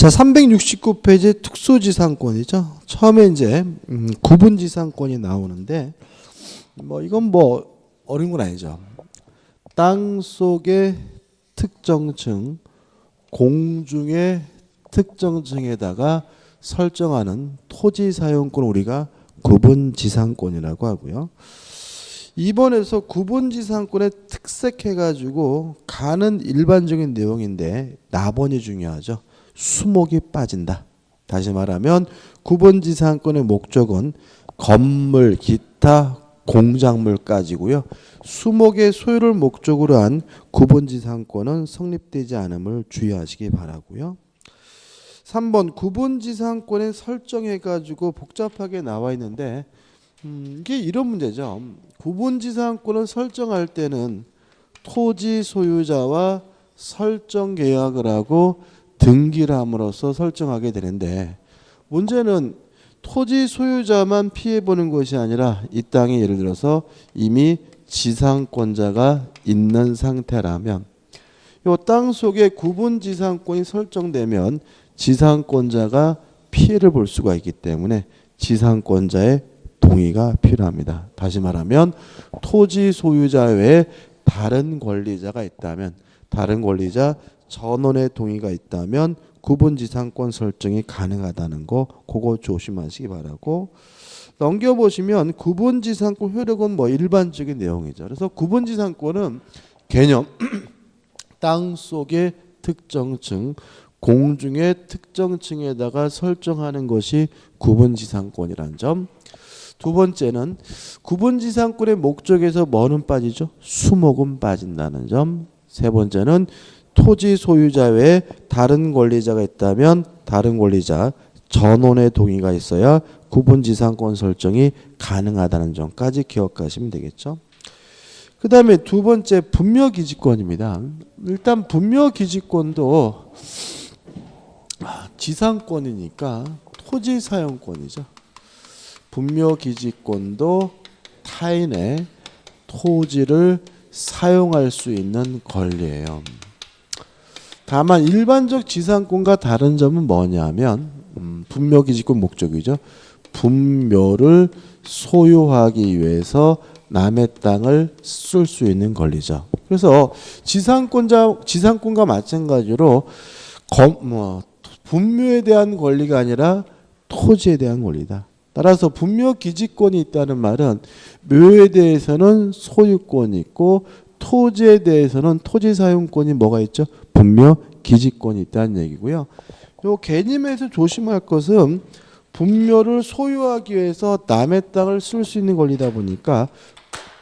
자, 369페이지 특수지상권이죠. 처음에 이제 구분지상권이 나오는데 이건 어려운 건 아니죠. 땅 속의 특정층, 공중의 특정층에다가 설정하는 토지 사용권 우리가 구분지상권이라고 하고요. 이번에서 구분지상권에 특색해가지고 가는 일반적인 내용인데 나번이 중요하죠. 수목이 빠진다. 다시 말하면 구분지상권의 목적은 건물, 기타, 공작물까지고요. 수목의 소유를 목적으로 한 구분지상권은 성립되지 않음을 주의하시기 바라고요. 3번 구분지상권에 설정해가지고 복잡하게 나와 있는데 이게 이런 문제죠. 구분지상권을 설정할 때는 토지 소유자와 설정 계약을 하고 등기를 함으로써 설정하게 되는데 문제는 토지 소유자만 피해보는 것이 아니라 이 땅에 예를 들어서 이미 지상권자가 있는 상태라면 이 땅 속에 구분지상권이 설정되면 지상권자가 피해를 볼 수가 있기 때문에 지상권자의 동의가 필요합니다. 다시 말하면 토지 소유자 외에 다른 권리자가 있다면 다른 권리자 전원의 동의가 있다면 구분지상권 설정이 가능하다는 거 그거 조심하시기 바라고 넘겨보시면 구분지상권 효력은 일반적인 내용이죠. 그래서 구분지상권은 개념 땅 속의 특정층 공중의 특정층에다가 설정하는 것이 구분지상권이라는 점. 두 번째는 구분지상권의 목적에서 뭐는 빠지죠? 수목은 빠진다는 점. 세 번째는 토지 소유자 외에 다른 권리자가 있다면 다른 권리자 전원의 동의가 있어야 구분지상권 설정이 가능하다는 점까지 기억하시면 되겠죠. 그 다음에 두 번째 분묘기지권입니다. 일단 분묘기지권도 지상권이니까 토지 사용권이죠. 분묘기지권도 타인의 토지를 사용할 수 있는 권리예요. 다만 일반적 지상권과 다른 점은 뭐냐면 분묘기지권 목적이죠. 분묘를 소유하기 위해서 남의 땅을 쓸 수 있는 권리죠. 그래서 지상권과 마찬가지로 분묘에 대한 권리가 아니라 토지에 대한 권리다. 따라서 분묘기지권이 있다는 말은 묘에 대해서는 소유권이 있고 토지에 대해서는 토지 사용권이 뭐가 있죠? 분묘기지권이 있다는 얘기고요. 이 개념에서 조심할 것은 분묘를 소유하기 위해서 남의 땅을 쓸 수 있는 권리다 보니까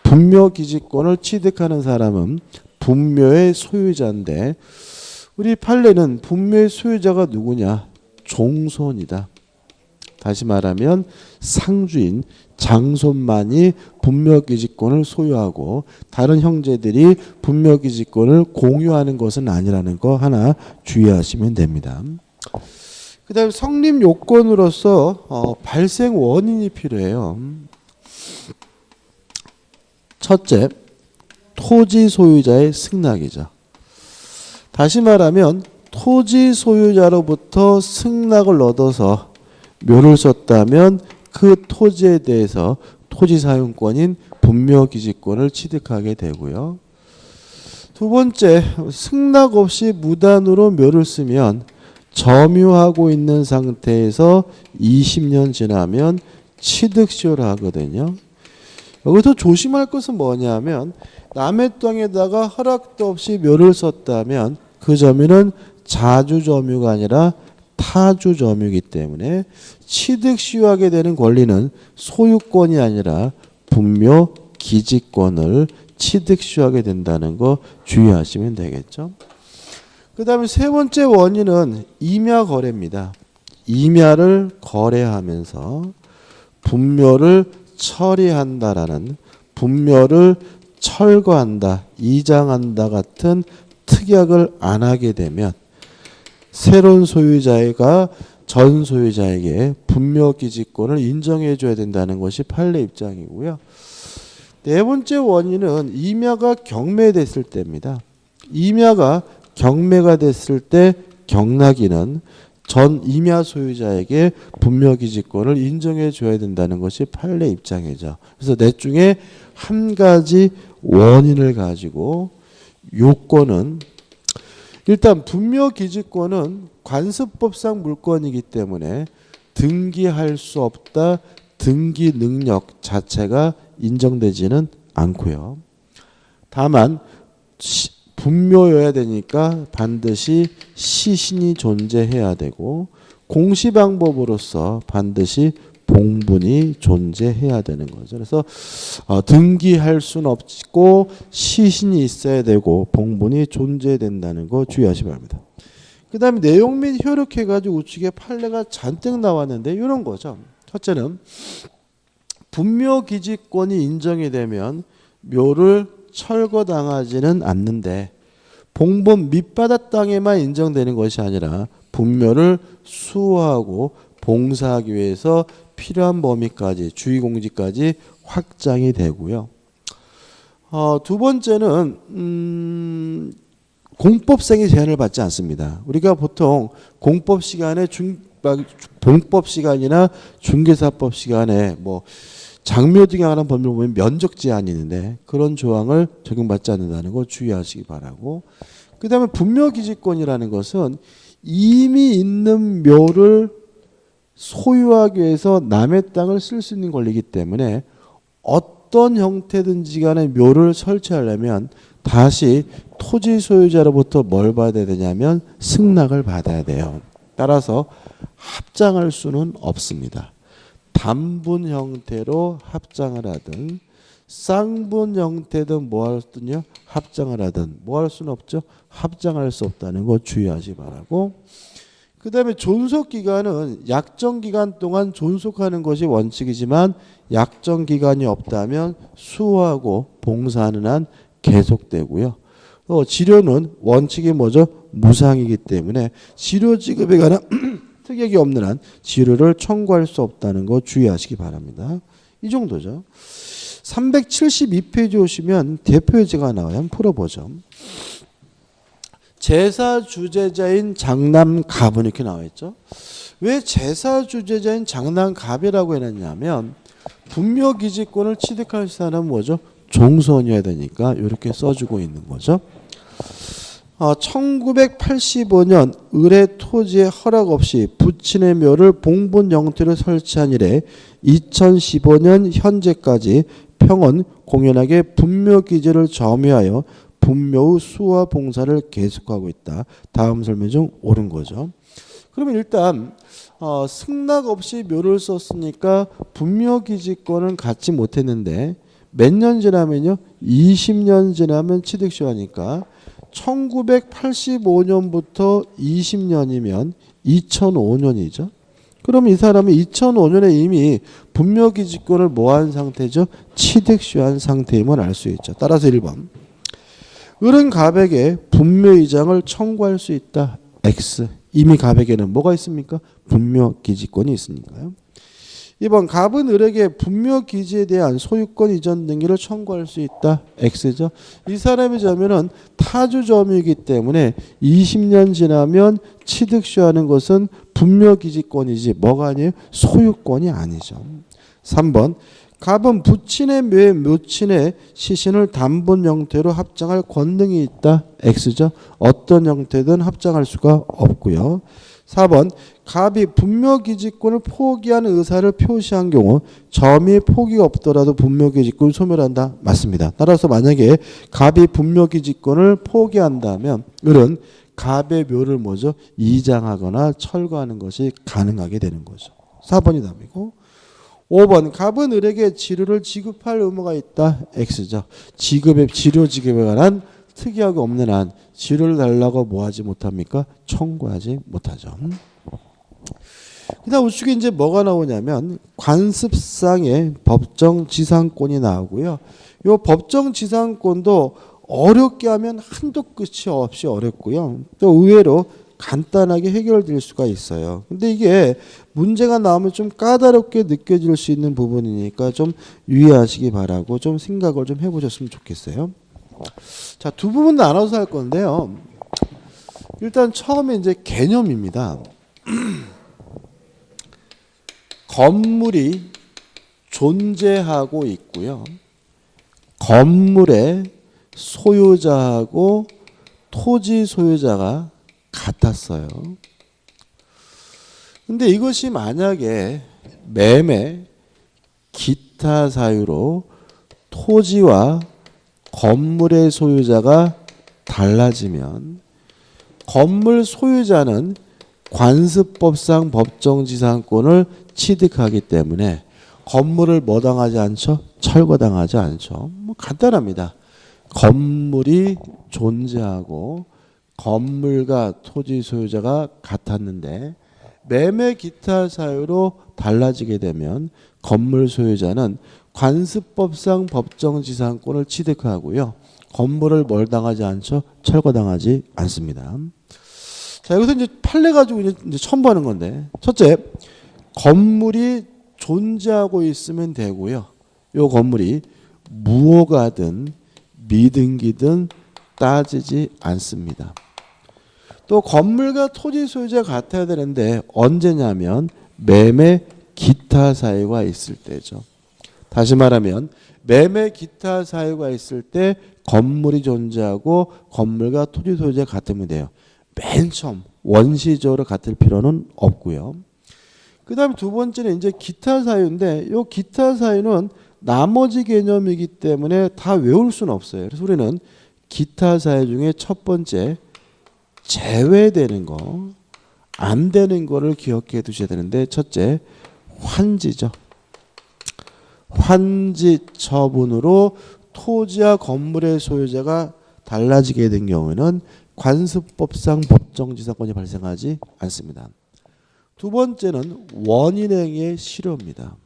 분묘기지권을 취득하는 사람은 분묘의 소유자인데 우리 판례는 분묘의 소유자가 누구냐? 종손이다. 다시 말하면 상주인 장손만이 분묘기지권을 소유하고 다른 형제들이 분묘기지권을 공유하는 것은 아니라는 거 하나 주의하시면 됩니다. 그 다음에 성립 요건으로서 발생 원인이 필요해요. 첫째, 토지 소유자의 승낙이죠. 다시 말하면 토지 소유자로부터 승낙을 얻어서 묘를 썼다면 그 토지에 대해서 토지 사용권인 분묘기지권을 취득하게 되고요. 두 번째, 승낙 없이 무단으로 묘를 쓰면 점유하고 있는 상태에서 20년 지나면 취득시효를 하거든요. 여기서 조심할 것은 뭐냐면 남의 땅에다가 허락도 없이 묘를 썼다면 그 점유는 자주점유가 아니라 타주점유이기 때문에 취득시효하게 되는 권리는 소유권이 아니라 분묘기지권을 취득시효하게 된다는 거 주의하시면 되겠죠. 그 다음에 세 번째 원인은 임야거래입니다. 임야를 거래하면서 분묘를 처리한다라는 분묘를 철거한다, 이장한다 같은 특약을 안 하게 되면 새로운 소유자가 전 소유자에게 분묘기지권을 인정해 줘야 된다는 것이 판례 입장이고요. 네 번째 원인은 임야가 경매됐을 때입니다. 임야가 경매가 됐을 때 경락인은 전 임야 소유자에게 분묘기지권을 인정해 줘야 된다는 것이 판례 입장이죠. 그래서 넷 중에 한 가지 원인을 가지고 요건은 일단 분묘기지권은 관습법상 물권이기 때문에 등기할 수 없다. 등기 능력 자체가 인정되지는 않고요. 다만 분묘여야 되니까 반드시 시신이 존재해야 되고 공시방법으로서 반드시 봉분이 존재해야 되는 거죠. 그래서 등기할 수는 없고 시신이 있어야 되고 봉분이 존재된다는 거 주의하시 바랍니다. 그 다음에 내용 및 효력해가지고 우측에 판례가 잔뜩 나왔는데 이런 거죠. 첫째는 분묘기지권이 인정이 되면 묘를 철거당하지는 않는데 봉분 밑바닥 땅에만 인정되는 것이 아니라 분묘를 수호하고 봉사하기 위해서 필요한 범위까지 주의공지까지 확장이 되고요. 두 번째는 공법생의 제한을 받지 않습니다. 우리가 보통 공법 시간에 봉법 시간이나 중개사법 시간에 뭐 장묘 등에 관한 법률을 보면 면적 제한이 있는데 그런 조항을 적용받지 않는다는 거 주의하시기 바라고. 그 다음에 분묘기지권이라는 것은 이미 있는 묘를 소유하기 위해서 남의 땅을 쓸 수 있는 권리이기 때문에 어떤 형태든지 간에 묘를 설치하려면 다시 토지 소유자로부터 뭘 받아야 되냐면 승낙을 받아야 돼요. 따라서 합장할 수는 없습니다. 단분 형태로 합장을 하든 쌍분 형태든 뭐 하든요 합장을 하든 뭐 할 수는 없죠. 합장할 수 없다는 거 주의하시 바라고. 그 다음에 존속기간은 약정기간 동안 존속하는 것이 원칙이지만 약정기간이 없다면 수호하고 봉사하는 한 계속되고요. 지료는 원칙이 뭐죠? 무상이기 때문에 지료 지급에 관한 특약이 없는 한 지료를 청구할 수 없다는 거 주의하시기 바랍니다. 이 정도죠. 372페이지 오시면 대표예제가 나와요. 한번 풀어보죠. 제사 주재자인 장남갑은 이렇게 나와 있죠. 왜 제사 주재자인 장남갑이라고 해놨냐면 분묘기지권을 취득할 사람은 뭐죠? 종선이어야 되니까 이렇게 써주고 있는 거죠. 1985년 의뢰 토지에 허락 없이 부친의 묘를 봉분 형태로 설치한 이래 2015년 현재까지 평원 공연하게 분묘기지를 점유하여 분묘의 수호와 봉사를 계속하고 있다. 다음 설명 중 옳은 거죠. 그러면 일단 승낙 없이 묘를 썼으니까 분묘기지권은 갖지 못했는데 몇 년 지나면요? 20년 지나면 취득시효하니까 1985년부터 20년이면 2005년이죠. 그럼 이 사람이 2005년에 이미 분묘기지권을 뭐한 상태죠? 취득시효한 상태임을 알 수 있죠. 따라서 1번. 을은 갑에게 분묘이장을 청구할 수 있다. X. 이미 갑에게는 뭐가 있습니까? 분묘기지권이 있으니까요. 2번 갑은 을에게 분묘기지에 대한 소유권 이전 등기를 청구할 수 있다. X죠. 이 사람이자면은 타주점이기 때문에 20년 지나면 취득시효하는 것은 분묘기지권이지 뭐가 아니에요? 소유권이 아니죠. 3번 갑은 부친의 묘에 묘친의 시신을 단분 형태로 합장할 권능이 있다. X죠. 어떤 형태든 합장할 수가 없고요. 4번 갑이 분묘기지권을 포기하는 의사를 표시한 경우 점이 포기가 없더라도 분묘기지권을 소멸한다. 맞습니다. 따라서 만약에 갑이 분묘기지권을 포기한다면 을은 갑의 묘를 뭐죠? 이장하거나 철거하는 것이 가능하게 되는 거죠. 4번이 답이고 5번 갑은 을에게 지료를 지급할 의무가 있다. X죠. 지료 지급에 관한 특이하게 없는 한 지료를 달라고 뭐 하지 못합니까? 청구하지 못하죠. 그다음 우측에 이제 뭐가 나오냐면 관습상의 법정지상권이 나오고요. 이 법정지상권도 어렵게 하면 한도 끝이 없이 어렵고요. 또 의외로 간단하게 해결될 수가 있어요. 근데 이게 문제가 나오면 좀 까다롭게 느껴질 수 있는 부분이니까 좀 유의하시기 바라고 좀 생각을 좀 해보셨으면 좋겠어요. 자, 두 부분 나눠서 할 건데요. 일단 처음에 이제 개념입니다. 건물이 존재하고 있고요. 건물의 소유자하고 토지 소유자가 같았어요. 근데 이것이 만약에 매매, 기타 사유로 토지와 건물의 소유자가 달라지면 건물 소유자는 관습법상 법정지상권을 취득하기 때문에 건물을 뭐 당하지 않죠? 철거당하지 않죠. 뭐 간단합니다. 건물이 존재하고 건물과 토지 소유자가 같았는데 매매 기타 사유로 달라지게 되면 건물 소유자는 관습법상 법정지상권을 취득하고요. 건물을 뭘 당하지 않죠? 철거당하지 않습니다. 자, 여기서 이제 판례 가지고 이제 처음 보는 건데, 첫째, 건물이 존재하고 있으면 되고요. 이 건물이 무효가든 미등기든 따지지 않습니다. 또 건물과 토지 소유자가 같아야 되는데 언제냐면 매매 기타 사유가 있을 때죠. 다시 말하면 매매 기타 사유가 있을 때 건물이 존재하고 건물과 토지 소유자가 같으면 돼요. 맨 처음 원시적으로 같을 필요는 없고요. 그 다음에 두 번째는 이제 기타 사유인데 이 기타 사유는 나머지 개념이기 때문에 다 외울 수는 없어요. 그래서 우리는 기타 사유 중에 첫 번째 제외되는 거, 안 되는 거를 기억해 두셔야 되는데 첫째 환지죠. 환지 처분으로 토지와 건물의 소유자가 달라지게 된 경우에는 관습법상 법정지상권이 발생하지 않습니다. 두 번째는 원인행위의 실효입니다.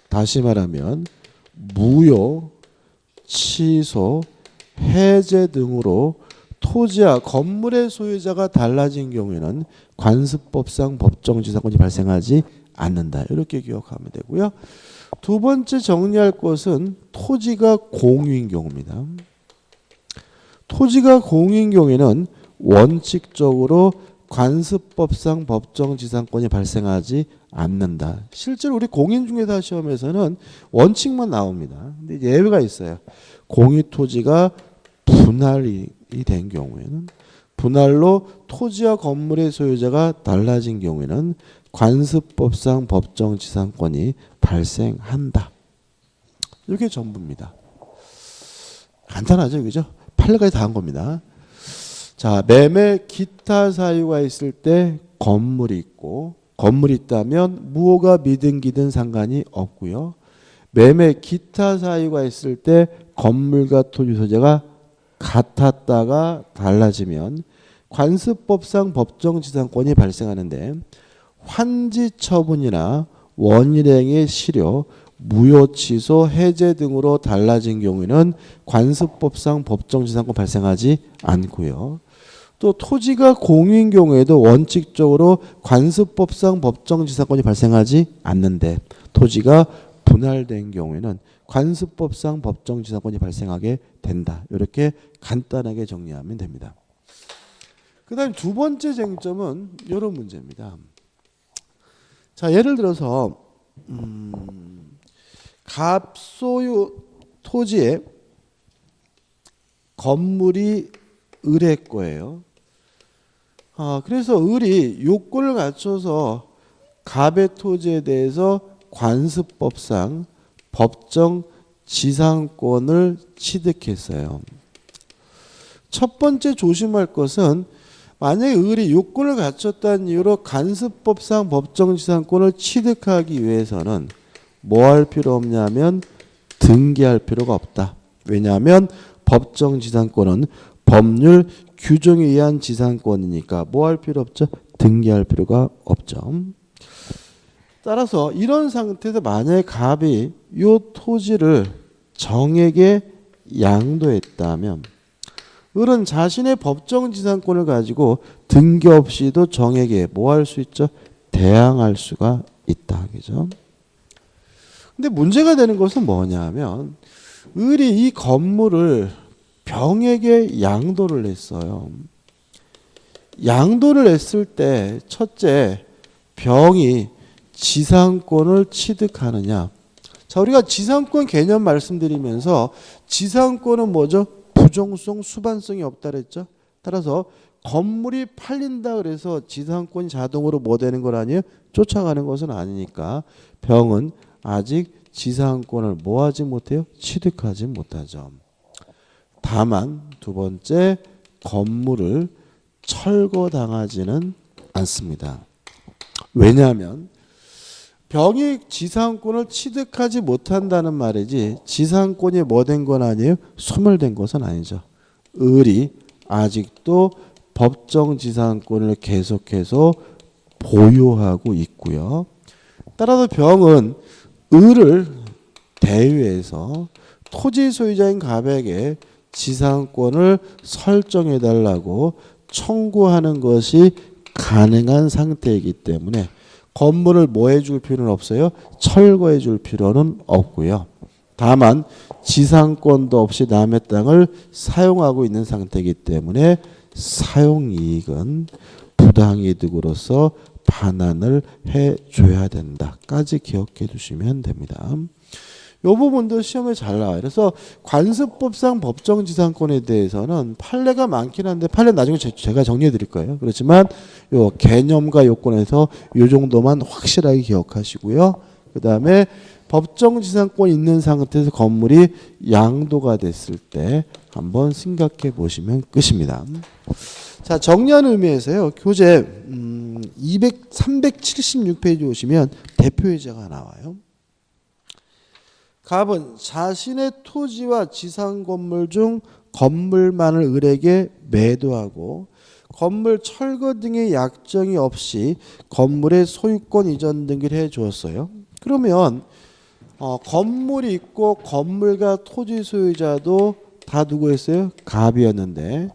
다시 말하면 무효, 취소, 해제 등으로 토지와 건물의 소유자가 달라진 경우에는 관습법상 법정지상권이 발생하지 않는다. 이렇게 기억하면 되고요. 두 번째 정리할 것은 토지가 공유인 경우입니다. 토지가 공유인 경우에는 원칙적으로 관습법상 법정지상권이 발생하지 않는다. 실제로 우리 공인중개사 시험에서는 원칙만 나옵니다. 근데 예외가 있어요. 공유토지가 분할이 된 경우에는 분할로 토지와 건물의 소유자가 달라진 경우에는 관습법상 법정지상권이 발생한다. 이게 전부입니다. 간단하죠, 그죠? 판례까지 다 한 겁니다. 자, 매매 기타 사유가 있을 때 건물이 있고 건물이 있다면 무효가 미등기든 상관이 없고요. 매매 기타 사유가 있을 때 건물과 토지 소재가 같았다가 달라지면 관습법상 법정지상권이 발생하는데 환지 처분이나 원인행위의 실효, 무효 취소, 해제 등으로 달라진 경우에는 관습법상 법정지상권 발생하지 않고요. 또 토지가 공유인 경우에도 원칙적으로 관습법상 법정지상권이 발생하지 않는데 토지가 분할된 경우에는 관습법상 법정지상권이 발생하게 된다. 이렇게 간단하게 정리하면 됩니다. 그 다음 두 번째 쟁점은 이런 문제입니다. 자, 예를 들어서 갑소유 토지에 건물이 을의 거예요. 그래서 을이 요건을 갖춰서 갑의 토지에 대해서 관습법상 법정 지상권을 취득했어요. 첫 번째 조심할 것은 만약에 을이 요건을 갖췄다는 이유로 관습법상 법정 지상권을 취득하기 위해서는 뭐 할 필요 없냐면 등기할 필요가 없다. 왜냐하면 법정 지상권은 법률 규정에 의한 지상권이니까 뭐 할 필요 없죠? 등기할 필요가 없죠. 따라서 이런 상태에서 만약에 갑이 이 토지를 정에게 양도했다면 을은 자신의 법정 지상권을 가지고 등기 없이도 정에게 뭐 할 수 있죠? 대항할 수가 있다. 그죠? 근데 문제가 되는 것은 뭐냐면 을이 이 건물을 병에게 양도를 했어요. 양도를 했을 때 첫째 병이 지상권을 취득하느냐. 자, 우리가 지상권 개념 말씀드리면서 지상권은 뭐죠? 부정성, 수반성이 없다 그랬죠. 따라서 건물이 팔린다 그래서 지상권이 자동으로 뭐 되는 건 아니에요? 쫓아가는 것은 아니니까 병은 아직 지상권을 뭐 하지 못해요? 취득하지 못하죠. 다만 두 번째 건물을 철거당하지는 않습니다. 왜냐하면 병이 지상권을 취득하지 못한다는 말이지 지상권이 뭐 된 건 아니에요? 소멸된 것은 아니죠. 을이 아직도 법정 지상권을 계속해서 보유하고 있고요. 따라서 병은 을을 대위해서 토지 소유자인 갑에게 지상권을 설정해 달라고 청구하는 것이 가능한 상태이기 때문에 건물을 뭐 해줄 필요는 없어요? 철거해 줄 필요는 없고요. 다만 지상권도 없이 남의 땅을 사용하고 있는 상태이기 때문에 사용이익은 부당이득으로서 반환을 해줘야 된다까지 기억해 두시면 됩니다. 이 부분도 시험에 잘 나와요. 그래서 관습법상 법정지상권에 대해서는 판례가 많긴 한데 판례 나중에 제가 정리해 드릴 거예요. 그렇지만 요 개념과 요건에서 요 정도만 확실하게 기억하시고요. 그 다음에 법정지상권이 있는 상태에서 건물이 양도가 됐을 때 한번 생각해 보시면 끝입니다. 자, 정리하는 의미에서요. 교재 376페이지 오시면 대표예제가 나와요. 갑은 자신의 토지와 지상 건물 중 건물만을 을에게 매도하고 건물 철거 등의 약정이 없이 건물의 소유권 이전 등기를 해 주었어요. 그러면 건물이 있고 건물과 토지 소유자도 다 누구였어요? 갑이었는데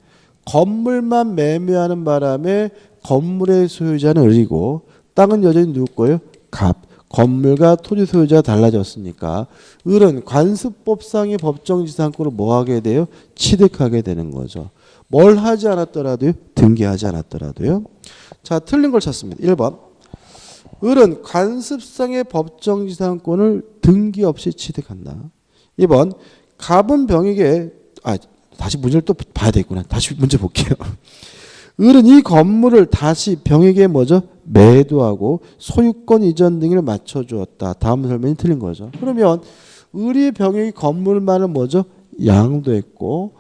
건물만 매매하는 바람에 건물의 소유자는 을이고 땅은 여전히 누구 거예요? 갑. 건물과 토지 소유자가 달라졌으니까 을은 관습법상의 법정지상권을 뭐 하게 돼요? 취득하게 되는 거죠. 뭘 하지 않았더라도요? 등기하지 않았더라도요. 자, 틀린 걸 찾습니다. 1번. 을은 관습상의 법정지상권을 등기 없이 취득한다. 2번. 갑은 병에게 다시 문제를 또 봐야 되겠구나. 다시 문제 볼게요. 을은 이 건물을 다시 병에게 뭐죠? 매도하고 소유권 이전 등을 맞춰 주었다. 다음 설명이 틀린 거죠. 그러면 을이 병에게 건물만을 뭐죠? 양도했고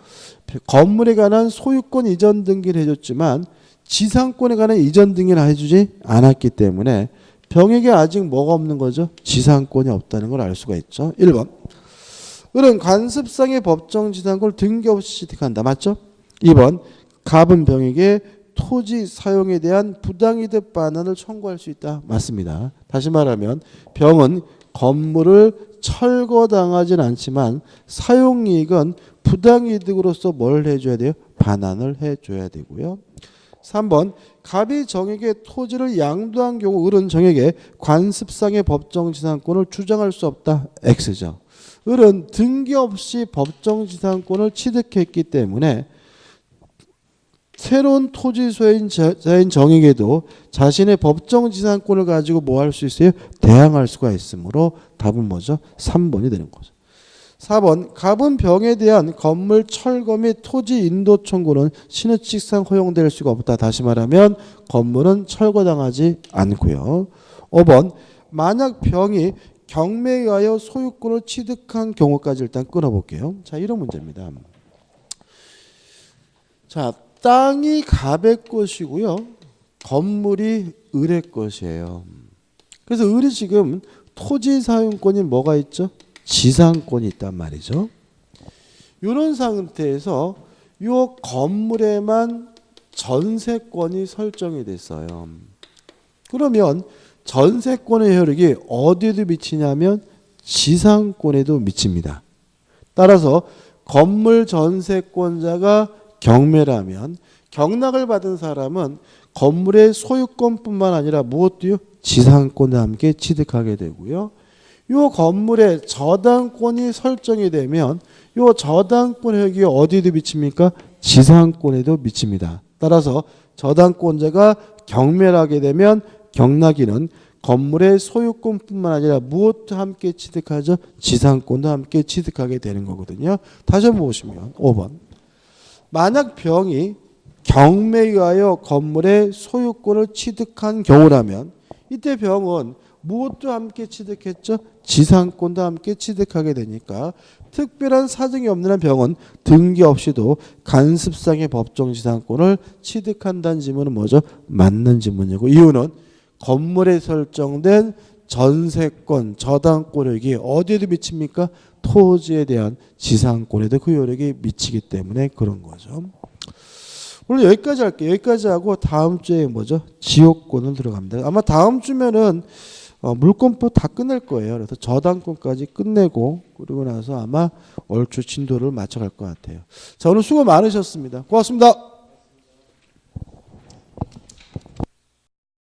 건물에 관한 소유권 이전 등기를 해줬지만 지상권에 관한 이전 등기를 해주지 않았기 때문에 병에게 아직 뭐가 없는 거죠? 지상권이 없다는 걸 알 수가 있죠. 1번. 을은 관습상의 법정지상권을 등기 없이 취득한다. 맞죠? 2번. 갑은 병에게 토지 사용에 대한 부당이득 반환을 청구할 수 있다. 맞습니다. 다시 말하면 병은 건물을 철거당하진 않지만 사용이익은 부당이득으로서 뭘 해줘야 돼요? 반환을 해줘야 되고요. 3번. 갑이 정에게 토지를 양도한 경우 을은 정에게 관습상의 법정지상권을 주장할 수 없다. X죠. 을은 등기 없이 법정지상권을 취득했기 때문에 새로운 토지 소유자인 정에게도 자신의 법정지상권을 가지고 뭐 할 수 있어요? 대항할 수가 있으므로 답은 뭐죠? 3번이 되는 거죠. 4번. 갑은 병에 대한 건물 철거 및 토지 인도 청구는 신의칙상 허용될 수가 없다. 다시 말하면 건물은 철거당하지 않고요. 5번. 만약 병이 경매에 의하여 소유권을 취득한 경우까지 일단 끊어볼게요. 자, 이런 문제입니다. 자, 땅이 갑의 것이고요. 건물이 을의 것이에요. 그래서 을이 지금 토지 사용권이 뭐가 있죠? 지상권이 있단 말이죠. 이런 상태에서 이 건물에만 전세권이 설정이 됐어요. 그러면 전세권의 효력이 어디에도 미치냐면 지상권에도 미칩니다. 따라서 건물 전세권자가 경매라면 경락을 받은 사람은 건물의 소유권뿐만 아니라 무엇도요? 지상권과 함께 취득하게 되고요. 이 건물의 저당권이 설정이 되면 이 저당권 효력이 어디에도 미칩니까? 지상권에도 미칩니다. 따라서 저당권자가 경멸하게 되면 경락인은 건물의 소유권뿐만 아니라 무엇도 함께 취득하죠? 지상권도 함께 취득하게 되는 거거든요. 다시 한번 보시면 5번. 만약 병이 경매에 의하여 건물의 소유권을 취득한 경우라면 이때 병은 무엇도 함께 취득했죠? 지상권도 함께 취득하게 되니까 특별한 사정이 없는 한 병은 등기 없이도 간습상의 법정 지상권을 취득한다는 지문은 뭐죠? 맞는 지문이고 이유는 건물에 설정된 전세권, 저당권력이 어디에도 미칩니까? 토지에 대한 지상권에도 그 효력이 미치기 때문에 그런 거죠. 오늘 여기까지 할게요. 여기까지 하고 다음 주에 뭐죠? 지역권을 들어갑니다. 아마 다음 주면은 물권법 다 끝낼 거예요. 그래서 저당권까지 끝내고 그리고 나서 아마 얼추 진도를 맞춰갈 것 같아요. 자, 오늘 수고 많으셨습니다. 고맙습니다.